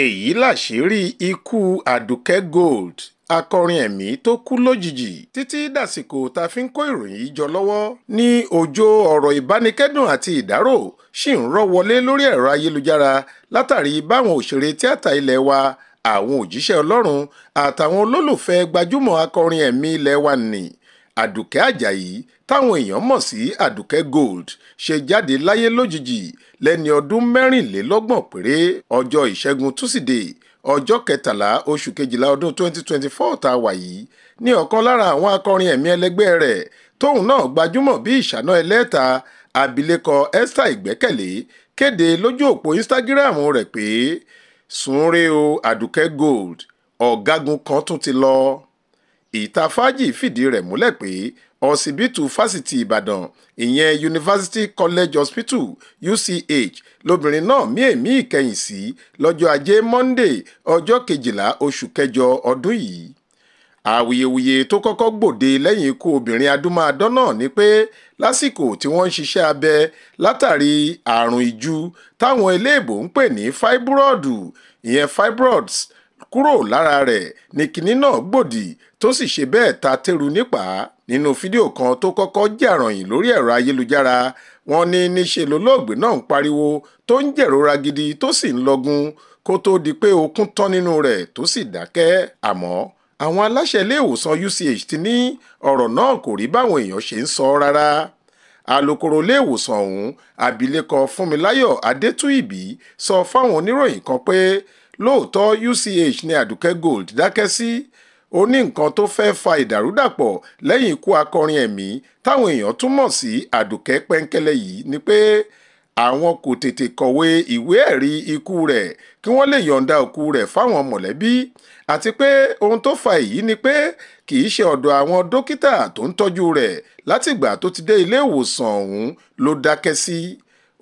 èyí làṣírí ikú Àdùkẹ́ Gold, akọrin ẹ̀mí tó kú lójijì. Títí dàsìkò tá a fi ń kó ìròyìn yìí jọ lọ́wọ́ ní òjò ọ̀rọ̀ ìbánikẹ́dùn àti ìdárò ṣì ń rọ́ wọlé lórí ẹ̀rọ ayélujára látàrí báwọn òṣèré tíátà ilẹ̀ wa, àwọn òjíṣẹ́ Ọlọ́run àtàwọn olólùfẹ́ gbajúmọ̀ akọrin ẹ̀mí ilẹ̀ wa nì Àdùkẹ́ Àjàyí táwọn èèyàn mọ̀ sí Àdùkẹ́ Gold ṣe jáde láyé lójijì lẹ́ni ọdún 24 péré ọjọ́ ìṣẹ́gun túsídẹ̀ẹ́ ọjọ́ 13 oṣù kejìlá ọdún 2024 tá a wà yìí ní ọ̀kan lára àwọn akọrin ẹ̀mí ẹlẹgbẹ́ rẹ̀ tóun náà gbajúmọ̀ bí ìṣáná ẹlẹ́ta abilékọ Esther Ìgbẹ́kẹ̀lé kéde lójú òpó Instagram rẹ̀ pé sùnre o Àdùkẹ́ Gold, ọ̀gágun kan tún ti lọ. Ìta Fàájì fìdí rẹ̀ múlẹ̀ pé ọsibítù fásitì Ìbàdàn ìyẹn University College Hospital UCH lobìnrin náà mí èémí ìkẹyìn sí lọ́jọ́ ajé Monday ọjọ́ 12 oṣù kẹjọ ọdún yìí. Awuyewuye tó kọ́kọ́ gbòde lẹ́yìn ikú obìnrin adúmáadán náà ni pé lásìkò tí wọ́n ń ṣiṣẹ́ abẹ látàrí àrùn ìju táwọn eléèbó ń pè ní fáíbúrọ̀dù ìyẹn fibroids kúrò lára rẹ̀ ní kinní náà gbòdì tó sì ṣe bẹ́ẹ̀ ta tẹ́rù nípa. Nínú fídíò kan tó kọ́kọ́ jẹ́ àròyìn lórí ẹ̀rọ ayélujára, wọ́n ní níṣe lolóògbé náà ń pariwo tó ń jẹ̀rora gidi tó sì ń lọ́gun kó tó di pé okun tán nínú rẹ̀ tó sì dákẹ́. Àmọ́ àwọn aláṣẹ ilé ìwòsàn UCH ti ní ọ̀rọ̀ náà kò rí báwọn èèyàn ṣe ń sọ rárá. Alukoro ilé ìwòsàn ọ̀hún abilékọ Fúnmiláyọ̀ Adétúìbí sọ fáwọn oníròyìn kan pé lóòótọ́ UCH ní Àdùkẹ́ Gold dákẹ́ sí. Ó ní nǹkan tó fẹ́ fa ìdàrúdàpọ̀ lẹ́yìn ikú akọrin ẹ̀mí táwọn èèyàn tún mọ̀ sí Àdùkẹ́ Pẹ́ńkẹ́lẹ́ yìí ni pé àwọn kò tètè kọ̀wé ìwé ẹ̀rí ikú rẹ̀ kí wọ́n lè yọ̀ǹda òkú rẹ̀ fáwọn mọ̀lẹ́bí, àti pé ohun tó fa èyí ni pé kì í ṣe ọ̀dọ̀ àwọn dókítà tó ń tọ́jú rẹ̀ látìgbà tó ti dé ilé ìwòsàn ọ̀hún ló dákẹ́ sí.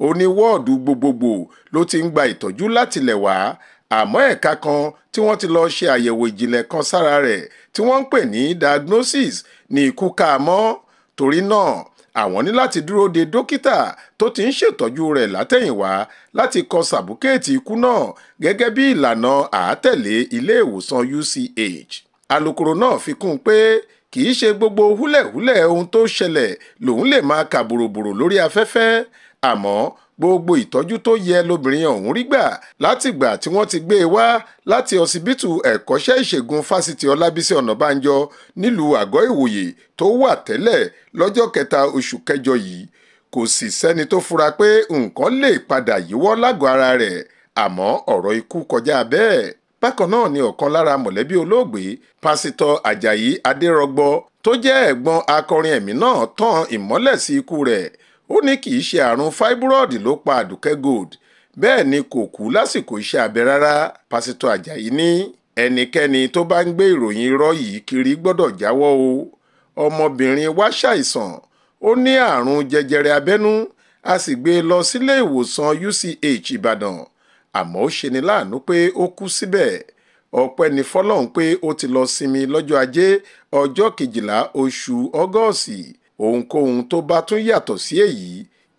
Ó ní wọ́ọ̀dù gbogbogbò ló ti ń gba ìtọ́jú látilẹ̀ wá, àmọ́ ẹ̀ka kan tí wọ́n ti lọ ṣe àyẹ̀wò ìjìnlẹ̀ kan sára rẹ̀ tí wọ́n ń pè ní diagnosis ní ikú ká mọ́. Torí náà àwọn ní láti dúró de dókítà tó ti ń ṣètọ́jú rẹ̀ látẹ̀yìnwá láti kọ sàbúkẹ́ẹ̀tì ikú náà gẹ́gẹ́ bí ìlànà àátẹ̀lé ilé ìwòsàn UCH. Alukoro náà fi kún un pé kì í ṣe gbogbo húlẹ̀húlẹ̀ ohun tó ṣẹlẹ̀ lòun lè máa kà bòròbòrò lórí afẹ́fẹ́, àmọ́ gbogbo ìtọ́jú tó yẹ lobìnrin ọ̀hún rí gbà látìgbà tí wọ́n ti gbé e wá láti ọsibítù ẹ̀kọ́ṣẹ́ ìṣègùn fásitì Ọlábísí Ọ̀nàbánjọ nílùú Àgọ́ Ìwòyè tó wà tẹ́lẹ̀ lọ́jọ́ 3 oṣù kẹjọ yìí. Kò sì sẹ́ni tó fura pé nǹkan lè padà yíwọ́ lágọ̀ọ́ ara rẹ̀, àmọ́ ọ̀rọ̀ ikú kọjá bẹ́ẹ̀. Bákan náà ni ọ̀kan lára mọ̀lẹ́bí olóògbé pásítọ̀ Àjàyí Adérọgbọ tó jẹ́ ẹ̀gbọ́n akọrin ẹ̀mí náà tàn ìmọ́lẹ̀ sí ikú rẹ̀. Ó ní kì í ṣe àrùn fáíbúrọ̀dù ló pa Àdùkẹ́ Gold, bẹ́ẹ̀ ni kò kú lásìkò iṣẹ́ abẹ rárá. Pásítọ̀ Àjàyí ní ẹnikẹ́ni tó bá ń gbé ìròyìn irọ́ yìí kiri gbọ́dọ̀ jáwọ́ o. Ọmọbìnrin wa ṣàìsàn, ó ní àrùn jẹjẹrẹ abẹ́nú, a sì gbé e lọ sílé ìwòsàn UCH Ìbàdàn, àmọ́ ó ṣeni láàánú pé ó kú síbẹ̀. Ọpẹ́ ni fọ́lọ́run pé ó ti lọ sinmi lọ́jọ́ ajé ọjọ́ 12 oṣù Ọgọ́ọ̀sì. Ohunkóhun tó bá tún yàtọ̀ sí èyí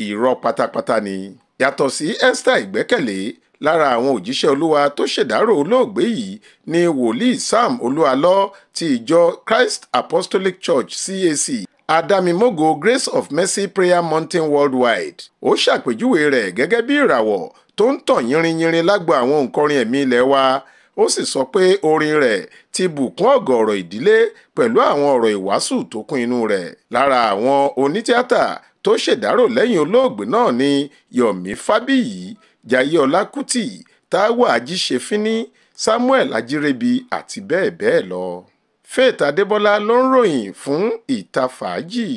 irọ́ pátápátá ni. Yàtọ̀ sí Esther Ìgbẹ́kẹ̀lé, lára àwọn òjíṣẹ́ Olúwa tó ṣèdárò olóògbé yìí ni wòlíì Sam Olúalọ́ ti ìjọ Christ Apostolic Church CAC Adámimógo Grace of Mercy Prayer Mountain Worldwide. Ó ṣàpèjúwe rẹ̀ gẹ́gẹ́ bí ìràwọ̀ tó ń tàn yínrínyínrín lágbo àwọn òǹkọrin ẹ̀mí ilẹ̀ wa. Ó sì sọ pé orin rẹ̀ ti bùkún ọ̀gọ̀ọ̀rọ̀ ìdílé pẹ̀lú àwọn ọ̀rọ̀ ìwàásù tó kún inú rẹ̀. Lára àwọn onítíátà tó ṣèdárò lẹ́yìn olóògbé náà ni Yomi Fábíyì, Jayé Ọlákútì, Táíwò Ajíṣefínní, Samuel Ajírébi àti bẹ́ẹ̀ bẹ́ẹ̀ lọ. Faith Adébọ́lá ló ń ròyìn fún Ìta Fàájì.